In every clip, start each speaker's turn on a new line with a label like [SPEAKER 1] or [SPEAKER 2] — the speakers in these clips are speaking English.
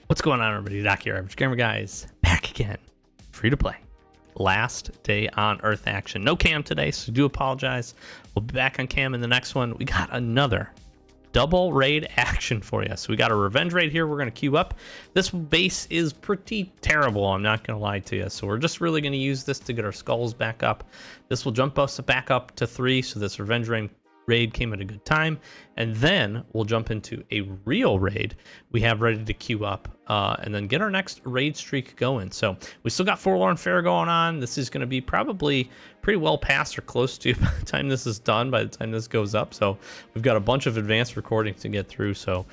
[SPEAKER 1] What's going on, everybody? Doc here, Average Gamer Guys, back again. Free to play. Last day on Earth action. No cam today, so do apologize. We'll be back on cam in the next one. We got another double raid action for you. So we got a revenge raid here we're going to queue up. This base is pretty terrible, I'm not going to lie to you. So we're just really going to use this to get our skulls back up. This will jump us back up to 3, so this revenge raid came at a good time, and then we'll jump into a real raid we have ready to queue up, and then get our next raid streak going. So we still got Forlorn Fair going on. This is going to be probably pretty well past or close to by the time this is done, by the time this goes up. So we've got a bunch of advanced recordings to get through, so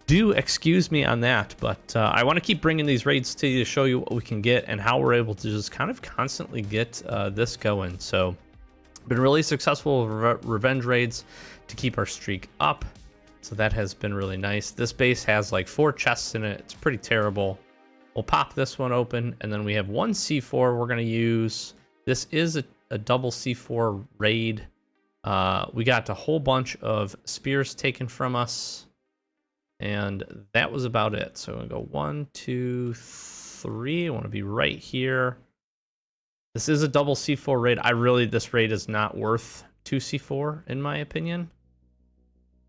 [SPEAKER 1] do excuse me on that. But I want to keep bringing these raids to you to show you what we can get and how we're able to just kind of constantly get this going. So been really successful with revenge raids to keep our streak up, so that has been really nice. This base has like 4 chests in it. It's pretty terrible. We'll pop this one open, and then we have 1 C4 we're going to use. This is a double C4 raid. We got a whole bunch of spears taken from us, and that was about it. So I'm going to go 1, 2, 3. I want to be right here. This is a double C4 raid. This raid is not worth 2 C4 in my opinion.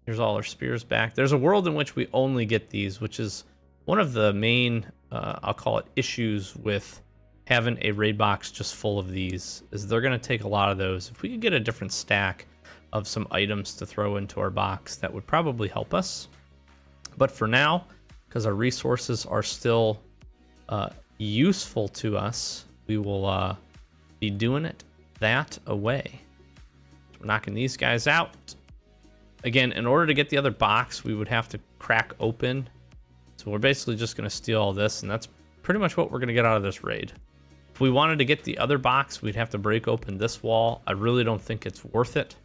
[SPEAKER 1] Here's all our spears back. There's a world in which we only get these, which is one of the main, I'll call it, issues with having a raid box just full of these, is they're going to take a lot of those. If we could get a different stack of some items to throw into our box, that would probably help us. But for now, because our resources are still useful to us, we will be doing it that away. So we're knocking these guys out. Again, in order to get the other box, we would have to crack open. So we're basically just going to steal all this, and that's pretty much what we're going to get out of this raid. If we wanted to get the other box, we'd have to break open this wall. I really don't think it's worth it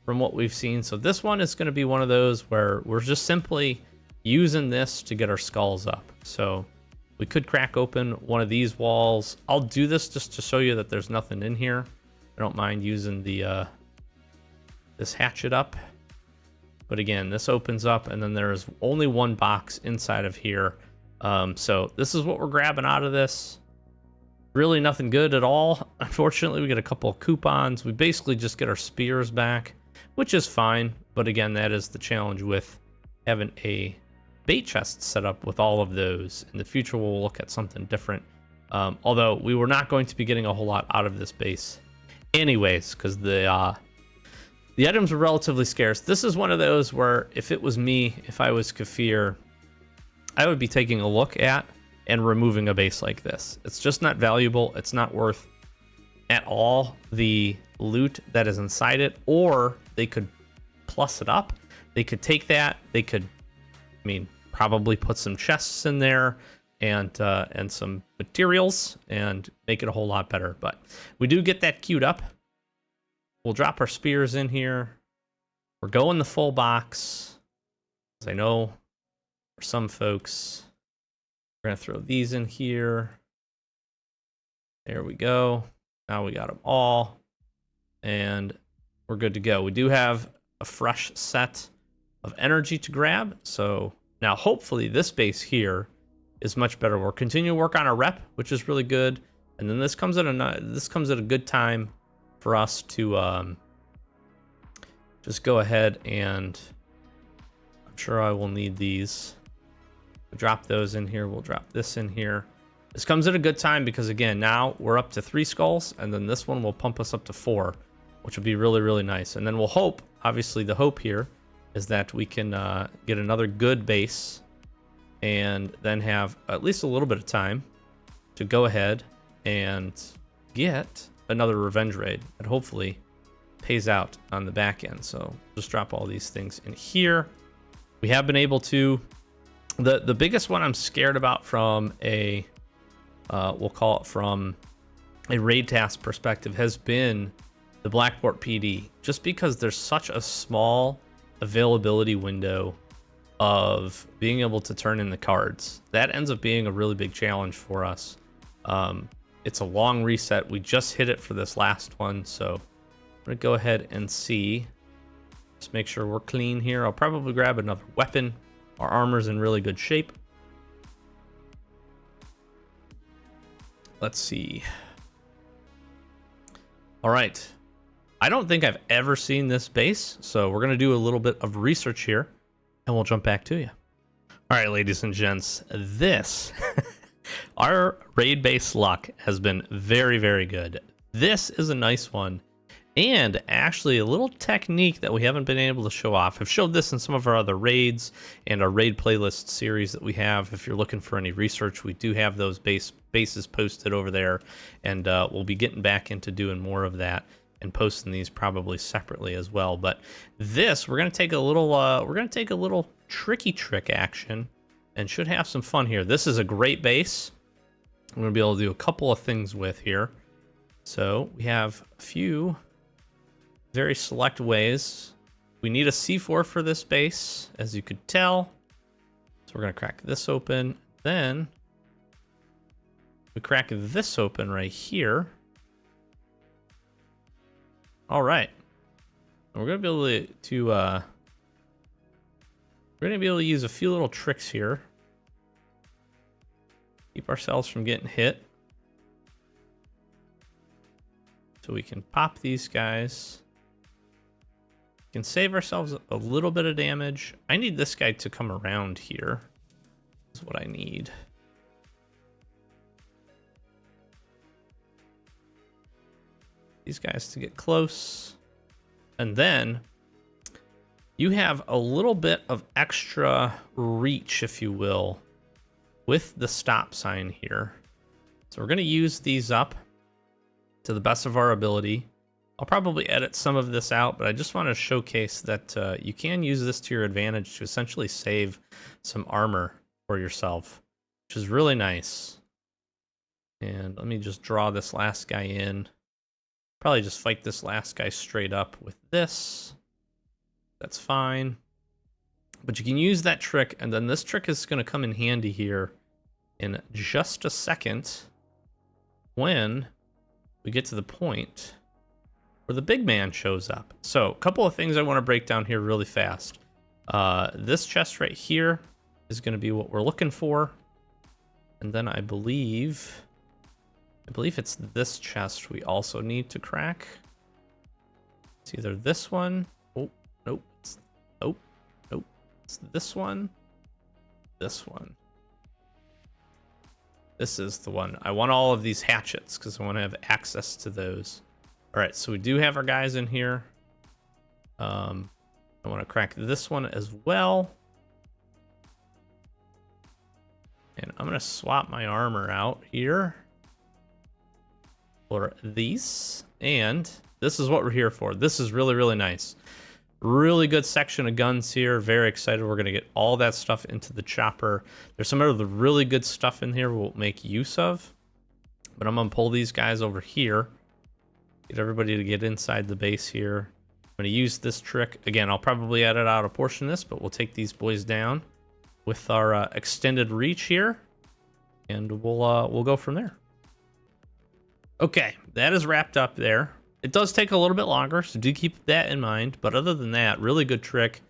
[SPEAKER 1] from what we've seen. So this one is going to be one of those where we're just simply using this to get our skulls up. So we could crack open one of these walls. I'll do this just to show you that there's nothing in here. I don't mind using the this hatchet up. But again, this opens up, and then there's only 1 box inside of here. So this is what we're grabbing out of this. Really nothing good at all. Unfortunately, we get a couple of coupons. We basically just get our spears back, which is fine. But again, that is the challenge with having a bait chest set up with all of those. In the future, we'll look at something different. Although we were not going to be getting a whole lot out of this base anyways, because the items were relatively scarce. This is one of those where if it was me, if I was Kafir, I would be taking a look at and removing a base like this. It's just not valuable. It's not worth at all the loot that is inside it. Or they could plus it up. They could take that. They could, probably put some chests in there and some materials and make it a whole lot better. But we do get that queued up. We'll drop our spears in here. We're going the full box, as I know for some folks. We're going to throw these in here. There we go. Now we got them all, and we're good to go. We do have a fresh set of energy to grab, so now hopefully this base here is much better. We'll continue to work on our rep, which is really good, and then this comes at a good time for us to just go ahead and, I'm sure I will need these. We'll drop those in here. We'll drop this in here. This comes at a good time because, again, now we're up to 3 skulls, and then this one will pump us up to 4, which will be really, really nice. And then we'll hope, obviously the hope here is that we can get another good base and then have at least a little bit of time to go ahead and get another revenge raid that hopefully pays out on the back end. So just drop all these things in here. We have been able to, the biggest one I'm scared about from a we'll call it from a raid task perspective has been the Blackport PD, just because there's such a small availability window of being able to turn in the cards. That ends up being a really big challenge for us. It's a long reset. We just hit it for this last one, so I'm gonna go ahead and see. Just make sure we're clean here. I'll probably grab another weapon. Our armor's in really good shape. Let's see. All right. I don't think I've ever seen this base, so we're going to do a little bit of research here, and we'll jump back to you. All right, ladies and gents, this, our raid base luck has been very, very good. This is a nice one, and actually a little technique that we haven't been able to show off. I've showed this in some of our other raids and our raid playlist series that we have. If you're looking for any research, we do have those bases posted over there, and we'll be getting back into doing more of that and posting these probably separately as well. But this, we're gonna take a little tricky trick action and should have some fun here. This is a great base. I'm gonna be able to do a couple of things with here. So we have a few very select ways. We need a C4 for this base, as you could tell. So we're gonna crack this open. Then we crack this open right here. All right, we're gonna be able to use a few little tricks here. Keep ourselves from getting hit. So we can pop these guys. We can save ourselves a little bit of damage. I need this guy to come around here. Is what I need. These guys to get close. And then you have a little bit of extra reach, if you will, with the stop sign here. So we're going to use these up to the best of our ability. I'll probably edit some of this out, but I just want to showcase that you can use this to your advantage to essentially save some armor for yourself, which is really nice. And let me just draw this last guy in. Probably just fight this last guy straight up with this. That's fine. But you can use that trick, and then this trick is going to come in handy here in just a second when we get to the point where the big man shows up. So a couple of things I want to break down here really fast. This chest right here is going to be what we're looking for. And then I believe it's this chest we also need to crack. It's either this one. Oh, nope. Nope. It's this one. This one. This is the one. I want all of these hatchets because I want to have access to those. All right, so we do have our guys in here. I want to crack this one as well. And I'm going to swap my armor out here for these. And this is what we're here for. This is really, really nice. Really good section of guns here. Very excited. We're going to get all that stuff into the chopper. There's some other really good stuff in here we'll make use of. But I'm going to pull these guys over here. Get everybody to get inside the base here. I'm going to use this trick. Again, I'll probably edit out a portion of this, but we'll take these boys down with our extended reach here. And we'll go from there. Okay, that is wrapped up there. It does take a little bit longer, so do keep that in mind. But other than that, really good trick.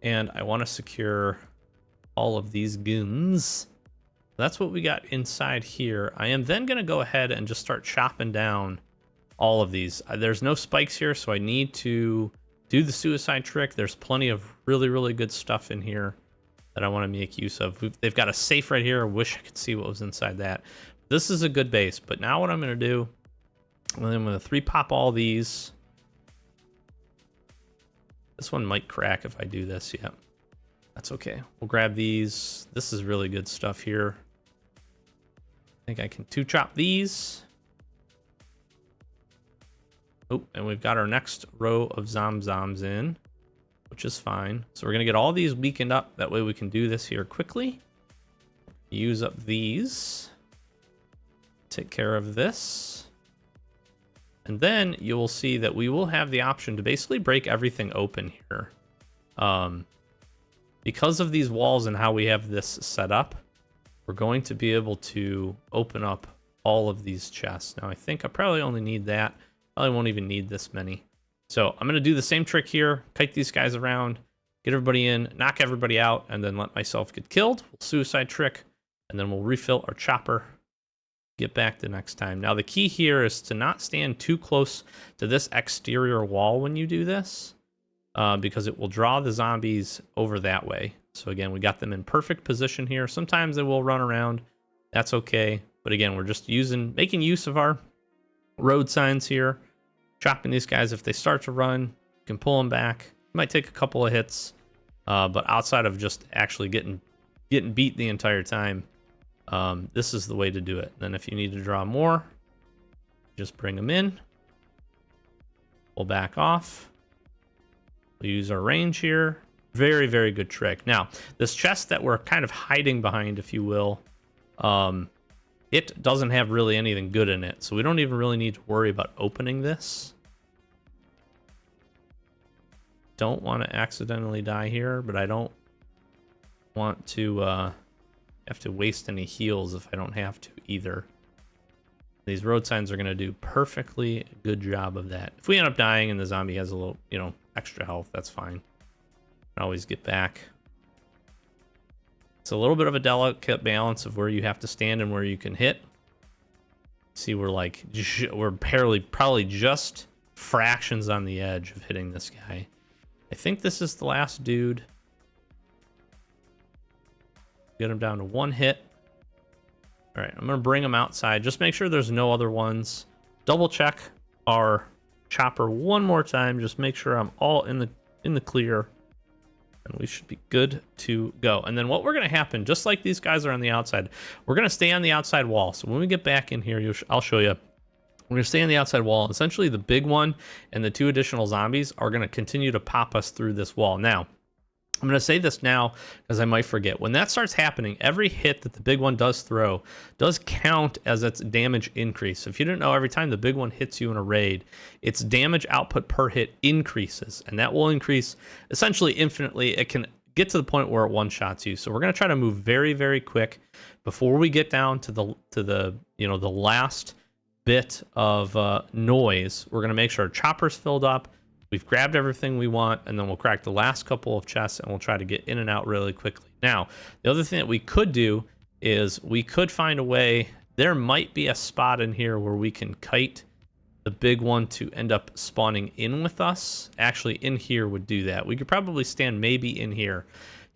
[SPEAKER 1] And I want to secure all of these guns. That's what we got inside here. I am then going to go ahead and just start chopping down all of these. There's no spikes here, so I need to do the suicide trick. There's plenty of really, really good stuff in here that I want to make use of. They've got a safe right here. I wish I could see what was inside that. This is a good base, but now what I'm going to do, I'm going to 3-pop all these. This one might crack if I do this. Yeah, that's okay. We'll grab these. This is really good stuff here. I think I can 2-chop these. Oh, and we've got our next row of zomzoms in, which is fine. So we're going to get all these weakened up. That way we can do this here quickly. Use up these. Take care of this. And then you will see that we will have the option to basically break everything open here. Because of these walls and how we have this set up, we're going to be able to open up all of these chests. Now, I think I probably only need that. Probably won't even need this many. So I'm going to do the same trick here. Kite these guys around, get everybody in, knock everybody out, and then let myself get killed. We'll suicide trick, and then we'll refill our chopper. get back the next time. Now the key here is to not stand too close to this exterior wall when you do this, because it will draw the zombies over that way. So again, we got them in perfect position here. Sometimes they will run around. That's okay. But again, we're just making use of our road signs here. Chopping these guys. If they start to run, you can pull them back. It might take a couple of hits. But outside of just actually getting beat the entire time, this is the way to do it. Then if you need to draw more, just bring them in. We'll back off. We'll use our range here. Very, very good trick. Now, this chest that we're kind of hiding behind, if you will, it doesn't have really anything good in it, so we don't even really need to worry about opening this. Don't want to accidentally die here, but I don't want to have to waste any heals if I don't have to either. These road signs are going to do perfectly good job of that. If we end up dying and the zombie has a little, extra health, that's fine. Can always get back. It's a little bit of a delicate balance of where you have to stand and where you can hit. See, we're probably just fractions on the edge of hitting this guy. I think this is the last dude. Get him down to one hit. All right, I'm gonna bring him outside. Just make sure there's no other ones. Double check our chopper one more time. Just make sure I'm all in the clear. And we should be good to go. And then what we're going to happen, just like these guys are on the outside, we're going to stay on the outside wall. So when we get back in here, I'll show you. We're going to stay on the outside wall. Essentially, the big one and the two additional zombies are going to continue to pop us through this wall. Now, I'm going to say this now because I might forget. When that starts happening, every hit that the big one does throw does count as its damage increase. So if you didn't know, every time the big one hits you in a raid, its damage output per hit increases, and that will increase essentially infinitely. It can get to the point where it one-shots you. So we're going to try to move very, very quick before we get down to the last bit of noise. We're going to make sure our chopper's filled up. We've grabbed everything we want, and then we'll crack the last couple of chests, and we'll try to get in and out really quickly. Now, the other thing that we could do is we could find a way. There might be a spot in here where we can kite the big one to end up spawning in with us. Actually, in here would do that. We could probably stand maybe in here.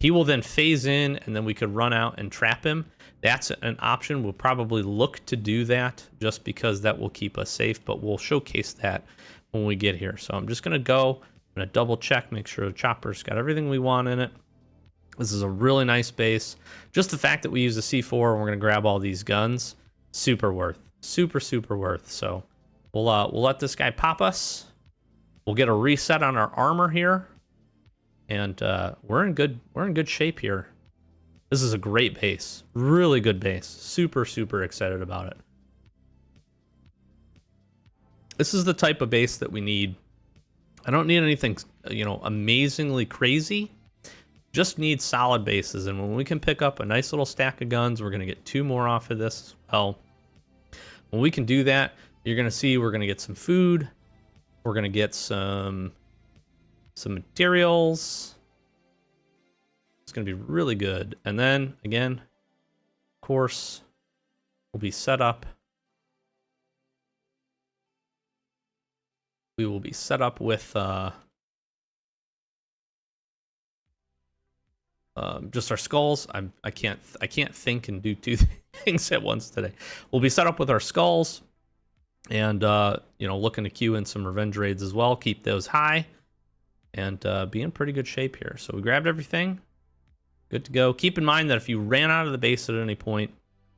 [SPEAKER 1] He will then phase in, and then we could run out and trap him. That's an option. We'll probably look to do that just because that will keep us safe, but we'll showcase that when we get here. So I'm just going to go. I'm going to double check, make sure the chopper's got everything we want in it. This is a really nice base. Just the fact that we use the C4 and we're going to grab all these guns, super worth. Super, super worth. So we'll let this guy pop us. We'll get a reset on our armor here. And we're in good shape here. This is a great base. Really good base. Super, super excited about it. This is the type of base that we need. I don't need anything, amazingly crazy. Just need solid bases. And when we can pick up a nice little stack of guns, we're going to get 2 more off of this as well. When we can do that, you're going to see we're going to get some food. We're going to get some materials. It's going to be really good. And then, again, of course, we'll be set up. We will be set up with just our skulls. I can't think and do 2 things at once today. We'll be set up with our skulls, and looking to queue in some revenge raids as well. Keep those high, and be in pretty good shape here. So we grabbed everything, good to go. Keep in mind that if you ran out of the base at any point,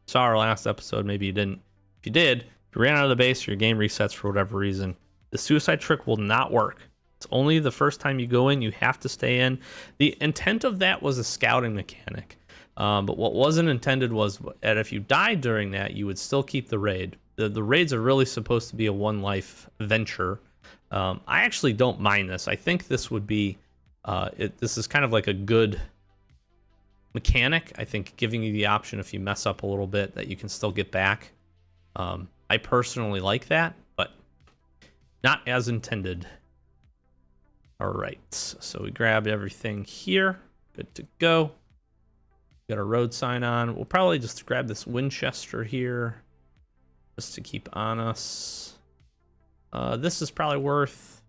[SPEAKER 1] saw our last episode, maybe you didn't. If you did, if you ran out of the base, your game resets for whatever reason, the suicide trick will not work. It's only the first time you go in, you have to stay in. The intent of that was a scouting mechanic. But what wasn't intended was that if you died during that, you would still keep the raid. The raids are really supposed to be a one-life venture. I actually don't mind this. I think this would be, this is kind of like a good mechanic. I think giving you the option if you mess up a little bit that you can still get back. I personally like that, but not as intended. All right, so we grabbed everything here. Good to go. Got a road sign on. We'll probably just grab this Winchester here. just to keep on us. This is probably worth.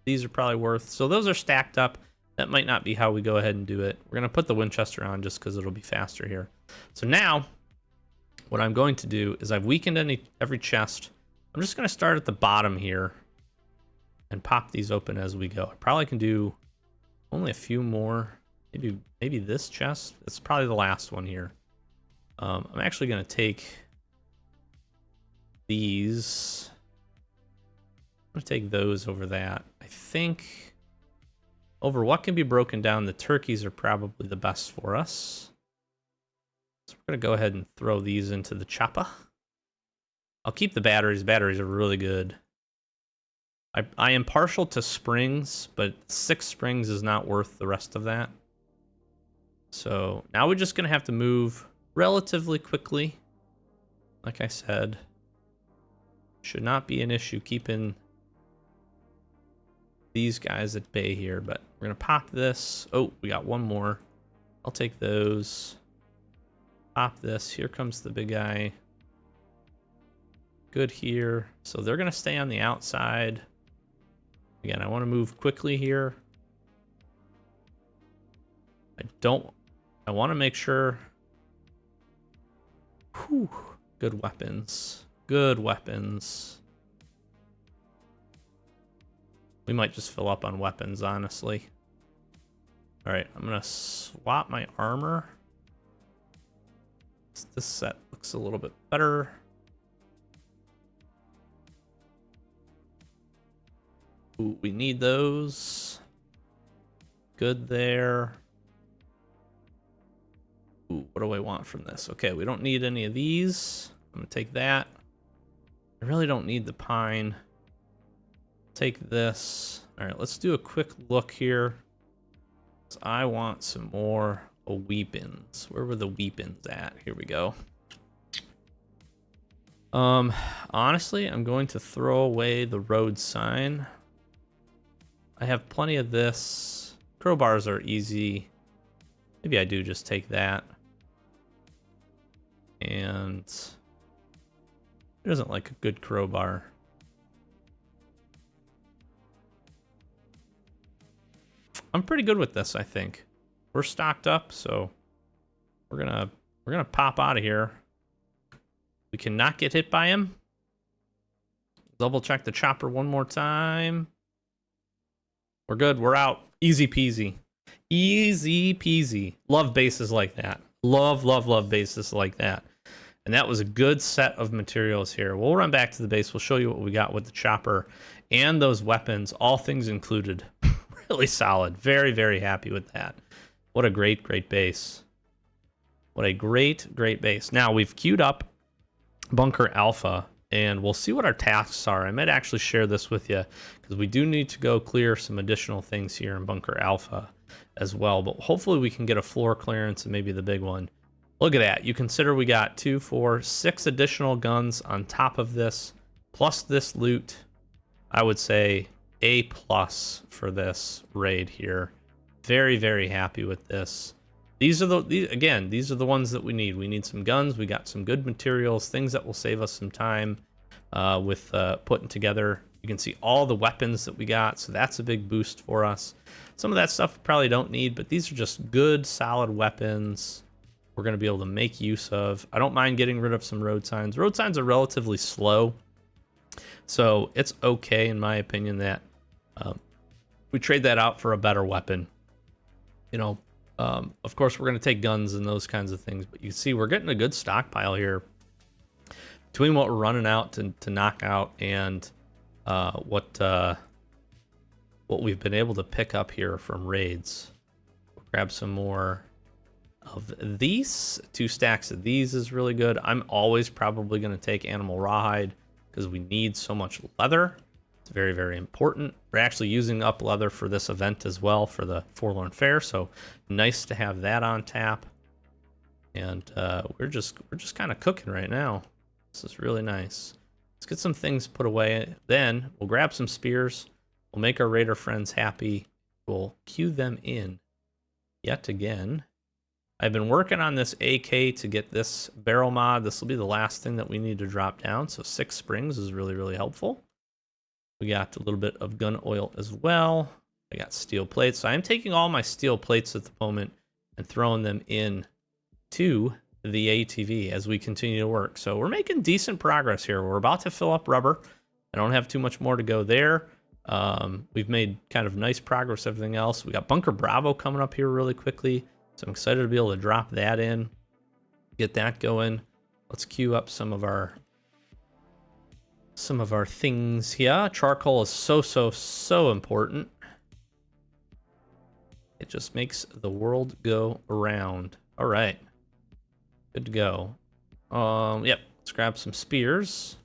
[SPEAKER 1] These are probably worth. So those are stacked up. That might not be how we go ahead and do it. We're going to put the Winchester on just because it'll be faster here. So now, what I'm going to do is I've weakened every chest. I'm just going to start at the bottom here and pop these open as we go. I probably can do only a few more. Maybe this chest. It's probably the last one here. I'm actually going to take these. I'm going to take those over that. I think over what can be broken down, the turkeys are probably the best for us. So we're going to go ahead and throw these into the chopper. I'll keep the batteries. Batteries are really good. I am partial to springs, but 6 springs is not worth the rest of that. So now we're just going to have to move relatively quickly. Like I said, should not be an issue keeping these guys at bay here, but we're going to pop this. Oh, we got one more. I'll take those. Pop this. Here comes the big guy. Good here. So they're going to stay on the outside. Again, I want to move quickly here. I want to make sure. Whew, good weapons. Good weapons. We might just fill up on weapons, honestly. All right, I'm going to swap my armor. This set looks a little bit better. Ooh, we need those. Good there. Ooh, what do I want from this? Okay, we don't need any of these. I'm going to take that. I really don't need the pine. Take this. All right, let's do a quick look here. I want some more weapons. Where were the weapons at? Here we go. Honestly, I'm going to throw away the road sign. I have plenty of this. Crowbars are easy. Maybe I do just take that. And who doesn't like a good crowbar? I'm pretty good with this, I think. We're stocked up, so we're gonna pop out of here. We cannot get hit by him. Double check the chopper one more time. We're good. We're out. Easy peasy. Easy peasy. Love bases like that. Love, love, love bases like that. And that was a good set of materials here. We'll run back to the base. We'll show you what we got with the chopper and those weapons, all things included. Really solid. Very, very happy with that. What a great, great base. What a great, great base. Now, we've queued up Bunker Alpha, and we'll see what our tasks are. I might actually share this with you, because we do need to go clear some additional things here in Bunker Alpha as well. But hopefully we can get a floor clearance and maybe the big one. Look at that. You consider we got 2, 4, 6 additional guns on top of this, plus this loot. I would say A+ for this raid here. Very, very happy with this. These are these are the ones that we need. We need some guns. We got some good materials, things that will save us some time with putting together. You can see all the weapons that we got, so that's a big boost for us. Some of that stuff we probably don't need, but these are just good, solid weapons we're going to be able to make use of. I don't mind getting rid of some road signs. Road signs are relatively slow, so it's okay, in my opinion, that we trade that out for a better weapon. You know, of course, we're going to take guns and those kinds of things, but you see we're getting a good stockpile here between what we're running out to knock out and what we've been able to pick up here from raids. We'll grab some more of these. 2 stacks of these is really good. I'm always probably going to take animal rawhide because we need so much leather. It's very, very important. We're actually using up leather for this event as well, for the Forlorn Fair, so nice to have that on tap. And we're just kind of cooking right now. This is really nice. Let's get some things put away. Then we'll grab some spears. We'll make our raider friends happy. We'll queue them in yet again. I've been working on this AK to get this barrel mod. This will be the last thing that we need to drop down. So 6 springs is really, really helpful. We got a little bit of gun oil as well. I got steel plates. So I'm taking all my steel plates at the moment and throwing them in to the ATV as we continue to work. So we're making decent progress here. We're about to fill up rubber. I don't have too much more to go there. We've made kind of nice progress, everything else. We got Bunker Bravo coming up here really quickly. So I'm excited to be able to drop that in, get that going. Let's queue up some of our things here. Charcoal is so important. It just makes the world go around. All right, good to go. Yep, let's grab some spears.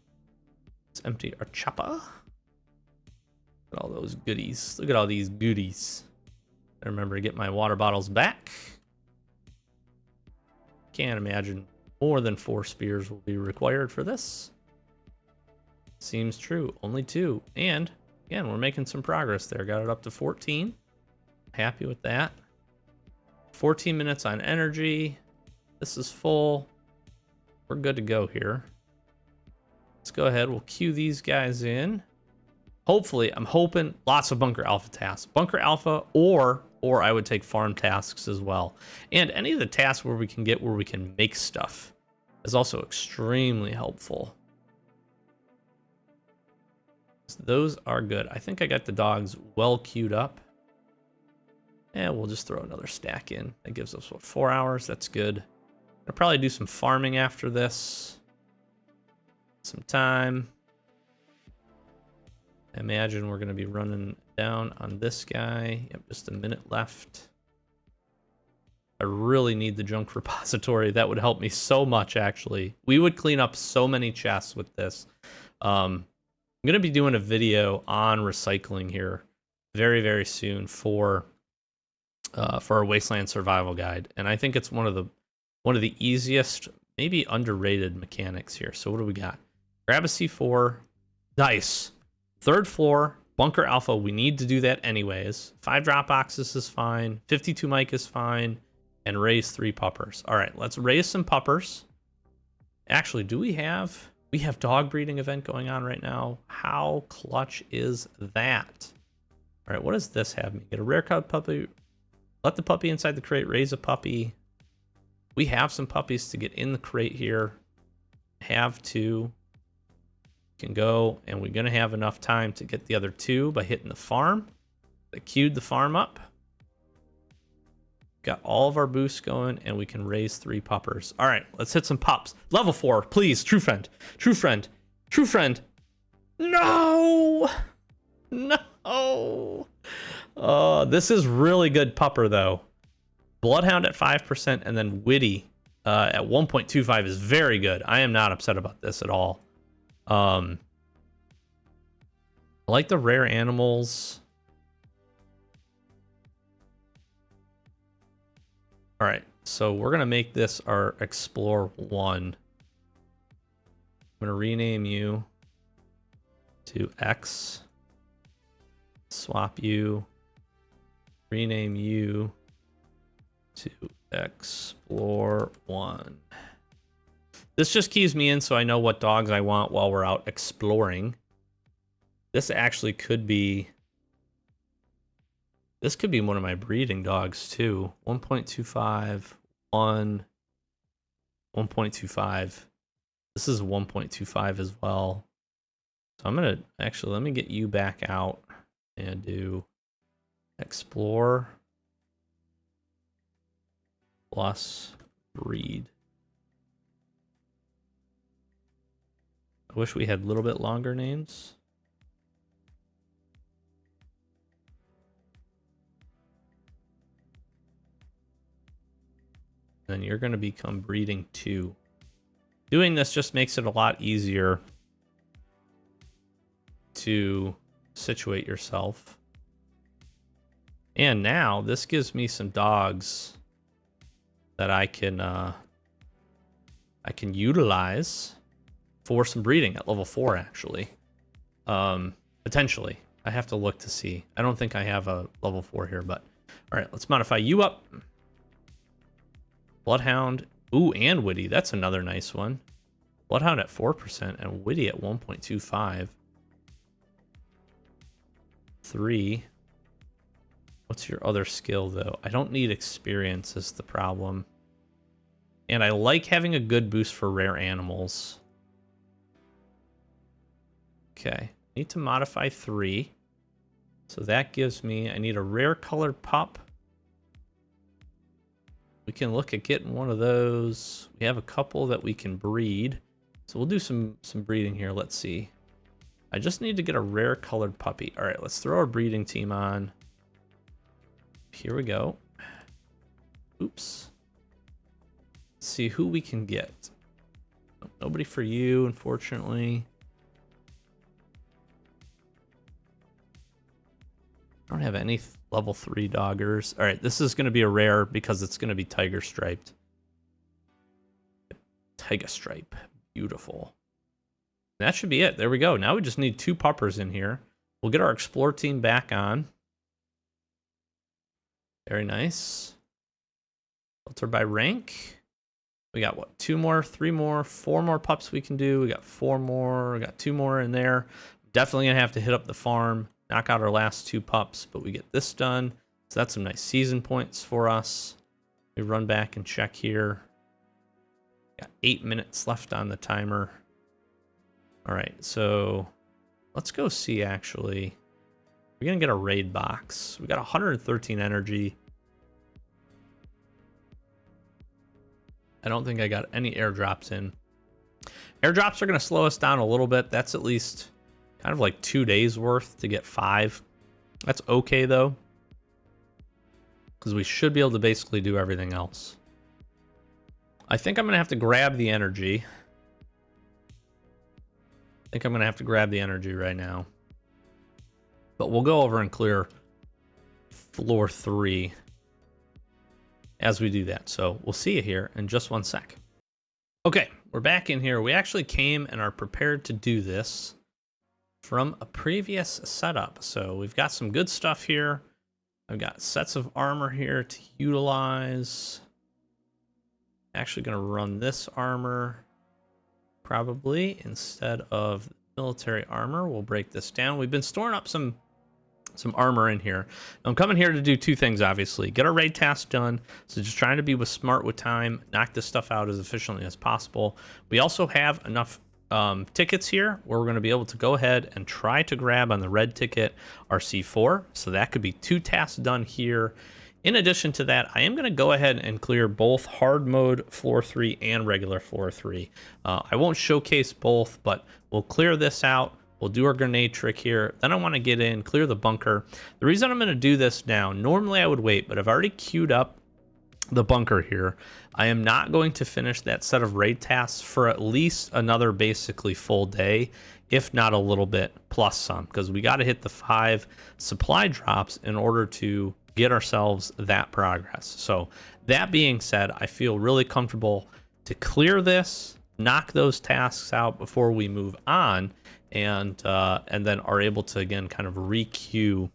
[SPEAKER 1] Let's empty our chopper. Look at all those goodies. Look at all these goodies. I remember to get my water bottles back. Can't imagine more than 4 spears will be required for this. Seems true. Only 2. And again, we're making some progress there. Got it up to 14. Happy with that. 14 minutes on energy. This is full. We're good to go here. Let's go ahead. We'll queue these guys in. Hopefully, I'm hoping lots of Bunker Alpha tasks. Bunker Alpha or I would take farm tasks as well. And any of the tasks where we can make stuff is also extremely helpful. So those are good. I think I got the dogs well queued up. And we'll just throw another stack in. That gives us, what, 4 hours? That's good. I'll probably do some farming after this. Some time. I imagine we're going to be running down on this guy. Yep, just a minute left. I really need the junk repository. That would help me so much, actually. We would clean up so many chests with this. I'm going to be doing a video on recycling here very, very soon for our Wasteland Survival Guide. And I think it's one of the easiest, maybe underrated mechanics here. So what do we got? Grab a C4. Nice. 3rd floor, Bunker Alpha. We need to do that anyways. 5 drop boxes is fine. 52 mic is fine. And raise 3 puppers. All right, let's raise some puppers. Actually, do we have dog breeding event going on right now? How clutch is that? All right, what does this have me? Get a rare cut puppy. Let the puppy inside the crate, raise a puppy. We have some puppies to get in the crate here. Have 2. Can go, and we're going to have enough time to get the other 2 by hitting the farm. I queued the farm up. Got all of our boosts going, and we can raise 3 puppers. All right, let's hit some pups. Level 4, please. True friend. True friend. True friend. No! No! This is really good pupper, though. Bloodhound at 5%, and then Witty at 1.25 is very good. I am not upset about this at all. I like the rare animals. All right, so we're gonna make this our Explore 1. I'm gonna rename you to X. Swap you. Rename you to Explore 1. This just keys me in so I know what dogs I want while we're out exploring. This actually could be... This could be one of my breeding dogs too. 1.25, 1, 1.25. This is 1.25 as well. So I'm going to... Actually, let me get you back out and do Explore plus breed. I wish we had a little bit longer names. Then you're going to become breeding 2. Doing this just makes it a lot easier to situate yourself. And now this gives me some dogs that I can utilize for some breeding at level 4, actually. Potentially. I have to look to see. I don't think I have a level 4 here, but all right, let's modify you up. Bloodhound. Ooh, and Witty. That's another nice one. Bloodhound at 4% and Witty at 1.25. 3. What's your other skill, though? I don't need experience is the problem. And I like having a good boost for rare animals. Okay. Need to modify 3. So that gives me... I need a rare colored pup. We can look at getting one of those. We have a couple that we can breed. So we'll do some breeding here. Let's see. I just need to get a rare colored puppy. All right, let's throw our breeding team on. Here we go. Oops. Let's see who we can get. Nobody for you, unfortunately. I don't have any level 3 doggers. All right, this is going to be a rare because it's going to be tiger striped. Tiger stripe. Beautiful. That should be it. There we go. Now we just need 2 puppers in here. We'll get our explore team back on. Very nice. Filter by rank. We got what? 2 more, 3 more, 4 more pups we can do. We got 4 more. We got 2 more in there. Definitely gonna have to hit up the farm, knock out our last 2 pups, but we get this done. So that's some nice season points for us. We run back and check here. Got 8 minutes left on the timer. All right, so let's go see actually. We're gonna get a raid box. We got 113 energy. I don't think I got any airdrops in. Airdrops are gonna slow us down a little bit. That's at least kind of like 2 days worth to get 5. That's okay though, because we should be able to basically do everything else. I think I'm gonna have to grab the energy. Right now. But we'll go over and clear floor 3 as we do that. So we'll see you here in just 1 sec. Okay, we're back in here. We actually came and are prepared to do this from a previous setup. So we've got some good stuff here. I've got sets of armor here to utilize. Actually going to run this armor probably instead of military armor. We'll break this down. We've been storing up some armor in here. I'm coming here to do 2 things, obviously. Get our raid task done. So just trying to be smart with time, knock this stuff out as efficiently as possible. We also have enough tickets here where we're going to be able to go ahead and try to grab on the red ticket our C4. So that could be 2 tasks done here. In addition to that, I am going to go ahead and clear both hard mode floor 3 and regular floor 3. I won't showcase both, but we'll clear this out. We'll do our grenade trick here. Then I want to get in, clear the bunker. The reason I'm going to do this now, normally I would wait, but I've already queued up the bunker here. I am not going to finish that set of raid tasks for at least another basically full day, if not a little bit plus some, because we got to hit the 5 supply drops in order to get ourselves that progress. So that being said, I feel really comfortable to clear this, knock those tasks out before we move on, and then are able to again kind of re-queue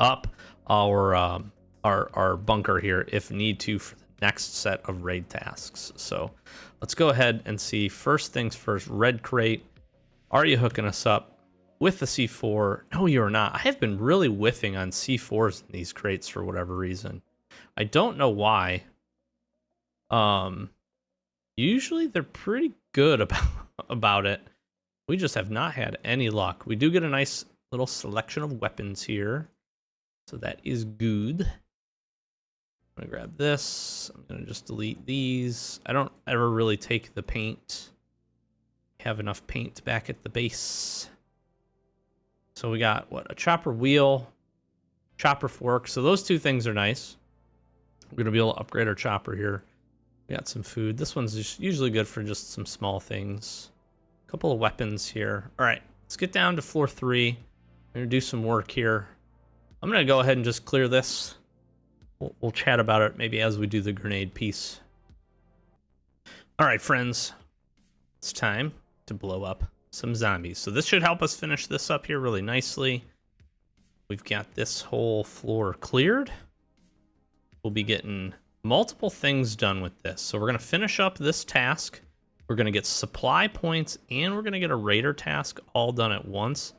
[SPEAKER 1] up our bunker here if need to for the next set of raid tasks. So let's go ahead and see. First things first, red crate. Are you hooking us up with the C4? No, you're not. I have been really whiffing on C4s in these crates for whatever reason. I don't know why. Usually they're pretty good about it. We just have not had any luck. We do get a nice little selection of weapons here, so that is good. I'm gonna grab this. I'm gonna just delete these. I don't ever really take the paint. Have enough paint back at the base. So we got, what, a chopper wheel, chopper fork. So those 2 things are nice. We're going to be able to upgrade our chopper here. We got some food. This one's just usually good for just some small things. A couple of weapons here. All right, let's get down to floor 3. We're going to do some work here. I'm going to go ahead and just clear this. We'll chat about it maybe as we do the grenade piece. All right, friends. It's time to blow up some zombies. So this should help us finish this up here really nicely. We've got this whole floor cleared. We'll be getting multiple things done with this. So we're going to finish up this task. We're going to get supply points, and we're going to get a raider task all done at once,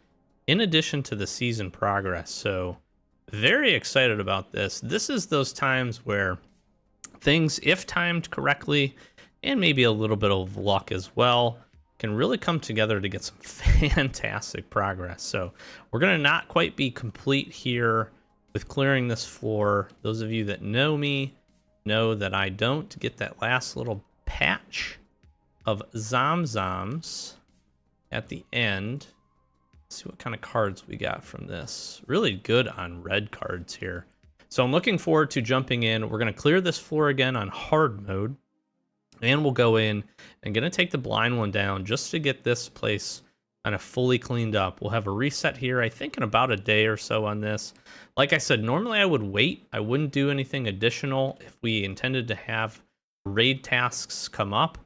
[SPEAKER 1] in addition to the season progress. So very excited about this. This is those times where things, if timed correctly, and maybe a little bit of luck as well, can really come together to get some fantastic progress. So we're going to not quite be complete here with clearing this floor. Those of you that know me know that I don't get that last little patch of Zomzoms at the end. Let's see what kind of cards we got from this. Really good on red cards here. So I'm looking forward to jumping in. We're going to clear this floor again on hard mode. And we'll go in and going to take the blind one down just to get this place kind of fully cleaned up. We'll have a reset here, I think, in about a day or so on this. Like I said, normally I would wait. I wouldn't do anything additional if we intended to have raid tasks come up.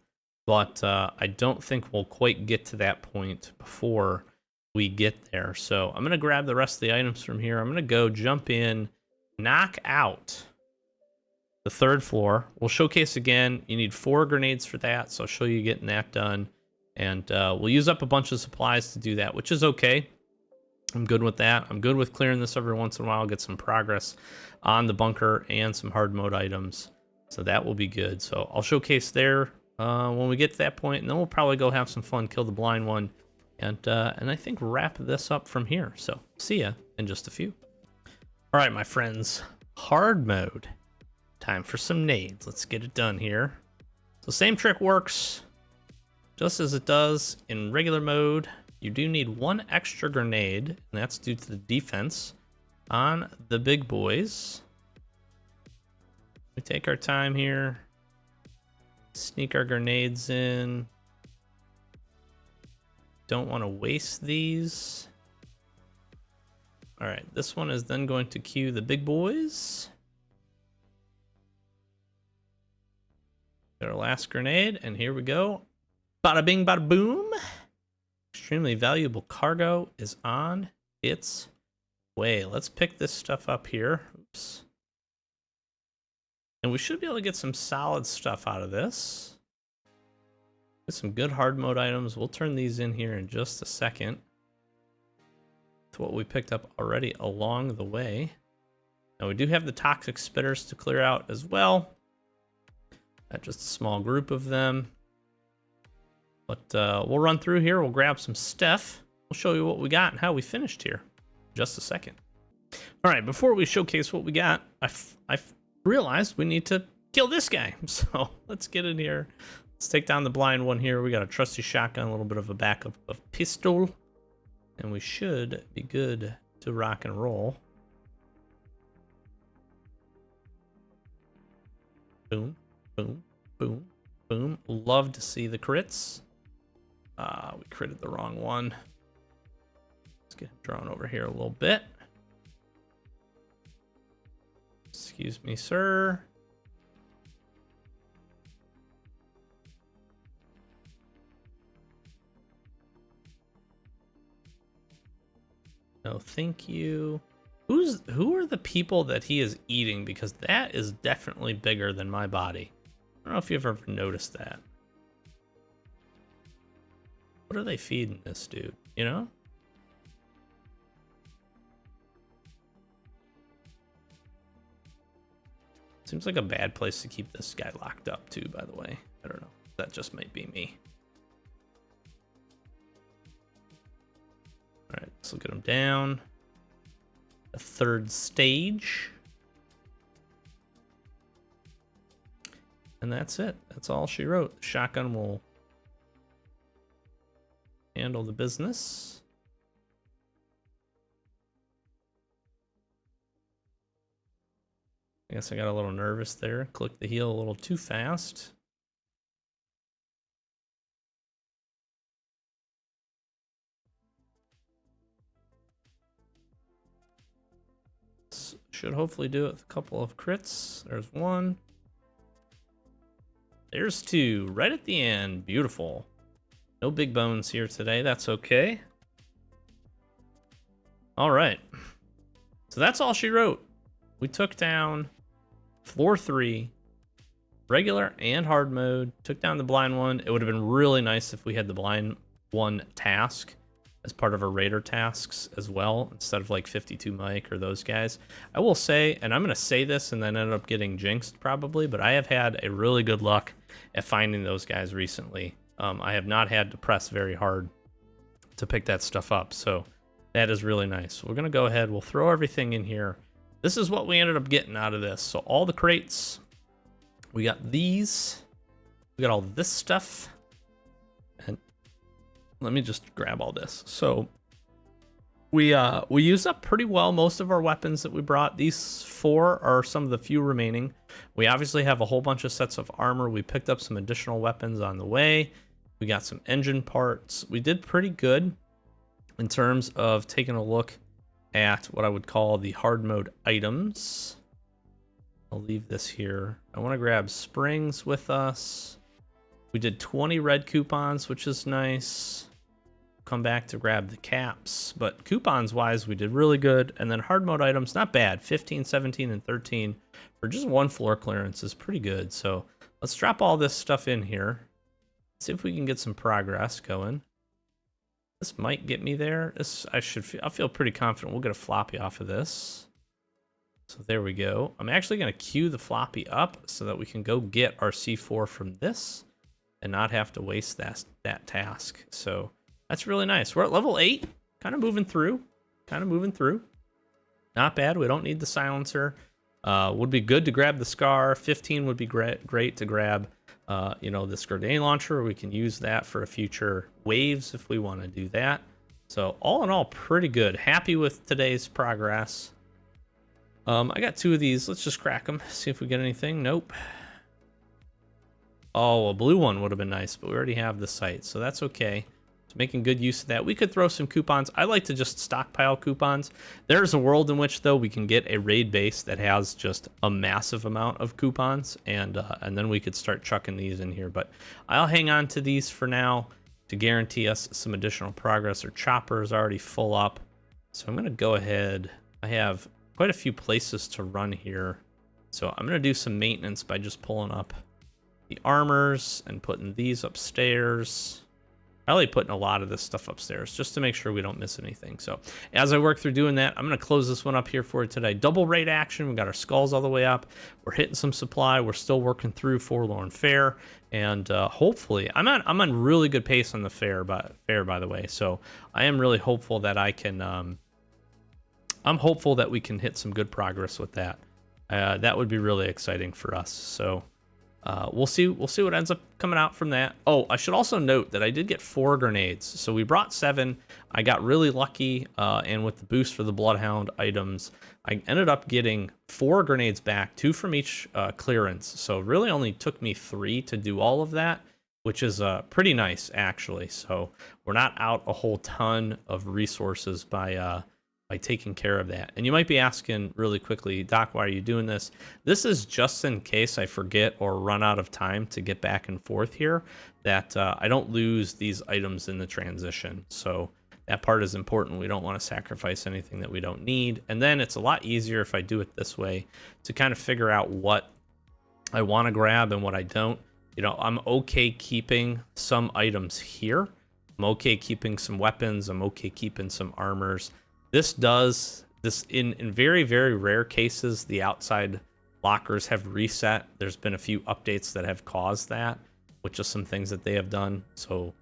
[SPEAKER 1] But I don't think we'll quite get to that point before we get there. So I'm going to grab the rest of the items from here. I'm going to go jump in, knock out the third floor. We'll showcase again. You need 4 grenades for that, so I'll show you getting that done. And we'll use up a bunch of supplies to do that, which is okay. I'm good with that. I'm good with clearing this every once in a while, get some progress on the bunker and some hard mode items. So that will be good. So I'll showcase there when we get to that point, and then we'll probably go have some fun, kill the blind one, and I think wrap this up from here. So see ya in just a few. All right, my friends, hard mode. Time for some nades. Let's get it done here. So same trick works just as it does in regular mode. You do need 1 extra grenade, and that's due to the defense on the big boys. We take our time here, sneak our grenades in. Don't want to waste these. All right, this one is then going to cue the big boys. Got our last grenade, and here we go. Bada bing, bada boom. Extremely valuable cargo is on its way. Let's pick this stuff up here. Oops. And we should be able to get some solid stuff out of this. Get some good hard mode items. We'll turn these in here in just a second. To what we picked up already along the way. Now we do have the toxic spitters to clear out as well. Just a small group of them. But we'll run through here. We'll grab some stuff. We'll show you what we got and how we finished here in just a second. All right, before we showcase what we got, I realized we need to kill this guy. So let's get in here. Let's take down the blind one here. We got a trusty shotgun, a little bit of a backup of pistol. And we should be good to rock and roll. Boom. Boom, boom, boom. Love to see the crits. We critted the wrong one. Let's get him drawn over here a little bit. Excuse me, sir. No, thank you. Who are the people that he is eating? Because that is definitely bigger than my body. I don't know if you've ever noticed that. What are they feeding this dude, you know? Seems like a bad place to keep this guy locked up too, by the way. I don't know. That just might be me. All right, let's get him down. The 3rd stage. And that's it. That's all she wrote. The shotgun will handle the business. I guess I got a little nervous there. Clicked the heel a little too fast. Should hopefully do it with a couple of crits. There's 1. There's 2 right at the end. Beautiful. No big bones here today. That's okay. All right. So that's all she wrote. We took down floor 3 regular and hard mode. Took down the blind one. It would have been really nice if we had the blind one task as part of our raider tasks as well, instead of like 52 Mike or those guys. I will say, and I'm going to say this and then end up getting jinxed probably, but I have had a really good luck at finding those guys recently. I have not had to press very hard to pick that stuff up, so that is really nice. We're going to go ahead, we'll throw everything in here. This is what we ended up getting out of this. So all the crates, we got these, we got all this stuff, and let me just grab all this. So we used up pretty well most of our weapons that we brought. These 4 are some of the few remaining. We obviously have a whole bunch of sets of armor. We picked up some additional weapons on the way. We got some engine parts. We did pretty good in terms of taking a look at what I would call the hard mode items. I'll leave this here. I want to grab springs with us. We did 20 red coupons, which is nice. Come back to grab the caps, but coupons wise, we did really good. And then hard mode items, not bad. 15, 17, and 13 for just 1 floor clearance is pretty good. So let's drop all this stuff in here. See if we can get some progress going. This might get me there. I feel pretty confident we'll get a floppy off of this. So there we go. I'm actually going to queue the floppy up so that we can go get our C4 from this and not have to waste that task. So that's really nice. We're at level 8, kind of moving through. Not bad. We don't need the silencer. Would be good to grab the Scar. 15 would be great to grab. This grenade launcher. We can use that for a future waves if we want to do that. So all in all, pretty good. Happy with today's progress. I got 2 of these. Let's just crack them. See if we get anything. Nope. Oh, a blue one would have been nice, but we already have the sight, so that's okay. Making good use of that. We could throw some coupons. I like to just stockpile coupons. There's a world in which, though, we can get a raid base that has just a massive amount of coupons, and then we could start chucking these in here. But I'll hang on to these for now to guarantee us some additional progress. Our chopper is already full up, so I'm going to go ahead. I have quite a few places to run here, so I'm going to do some maintenance by just pulling up the armors and putting these upstairs. I like putting a lot of this stuff upstairs just to make sure we don't miss anything. So as I work through doing that, I'm going to close this one up here for today. Double raid action. We got our skulls all the way up. We're hitting some supply. We're still working through Forlorn Fair, and hopefully, I'm on really good pace on the fair by the way. So I am really hopeful that I can. I'm hopeful that we can hit some good progress with that. That would be really exciting for us. So. We'll see what ends up coming out from that. Oh, I should also note that I did get 4 grenades. So we brought 7. I got really lucky, and with the boost for the Bloodhound items, I ended up getting 4 grenades back, 2 from each clearance. So it really only took me 3 to do all of that, which is pretty nice, actually. So we're not out a whole ton of resources by taking care of that. And you might be asking really quickly, Doc, why are you doing this? This is just in case I forget or run out of time to get back and forth here, that I don't lose these items in the transition. So that part is important. We don't want to sacrifice anything that we don't need. And then it's a lot easier if I do it this way to kind of figure out what I want to grab and what I don't. I'm okay keeping some items here. I'm okay keeping some weapons. I'm okay keeping some armors. This in very, very rare cases, the outside lockers have reset. There's been a few updates that have caused that, which is some things that they have done. So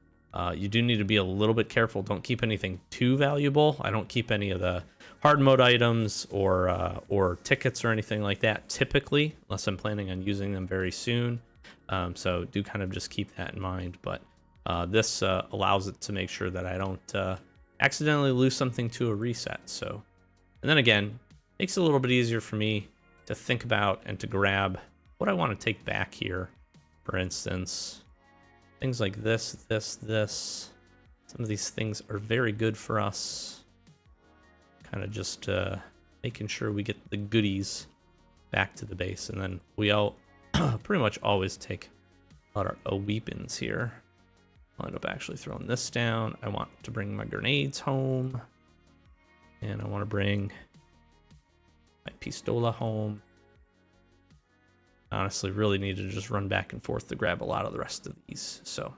[SPEAKER 1] you do need to be a little bit careful. Don't keep anything too valuable. I don't keep any of the hard mode items or tickets or anything like that typically, unless I'm planning on using them very soon. So do kind of just keep that in mind. But this allows it to make sure that I don't accidentally lose something to a reset. So, and then again, makes it a little bit easier for me to think about and to grab what I want to take back here. For instance, things like this. Some of these things are very good for us. Kind of just making sure we get the goodies back to the base, and then we all pretty much always take a lot of weapons here. I'll end up actually throwing this down. I want to bring my grenades home. And I want to bring my pistola home. Honestly, really need to just run back and forth to grab a lot of the rest of these. So,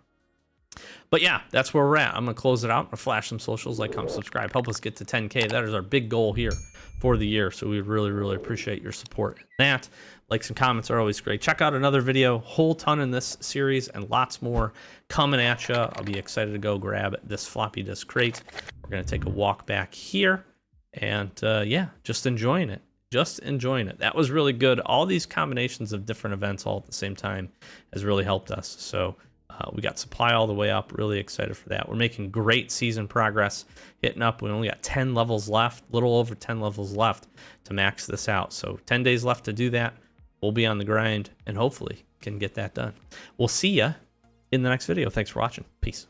[SPEAKER 1] but yeah, that's where we're at. I'm going to close it out. I'm going to flash some socials, like, comment, subscribe. Help us get to 10K. That is our big goal here for the year. So we really, really appreciate your support in that. Likes and comments are always great. Check out another video. Whole ton in this series and lots more coming at you. I'll be excited to go grab this floppy disk crate. We're going to take a walk back here. And yeah, just enjoying it. Just enjoying it. That was really good. All these combinations of different events all at the same time has really helped us. So we got supply all the way up. Really excited for that. We're making great season progress. Hitting up. We only got 10 levels left. Little over 10 levels left to max this out. So 10 days left to do that. We'll be on the grind and hopefully can get that done. We'll see ya in the next video. Thanks for watching. Peace.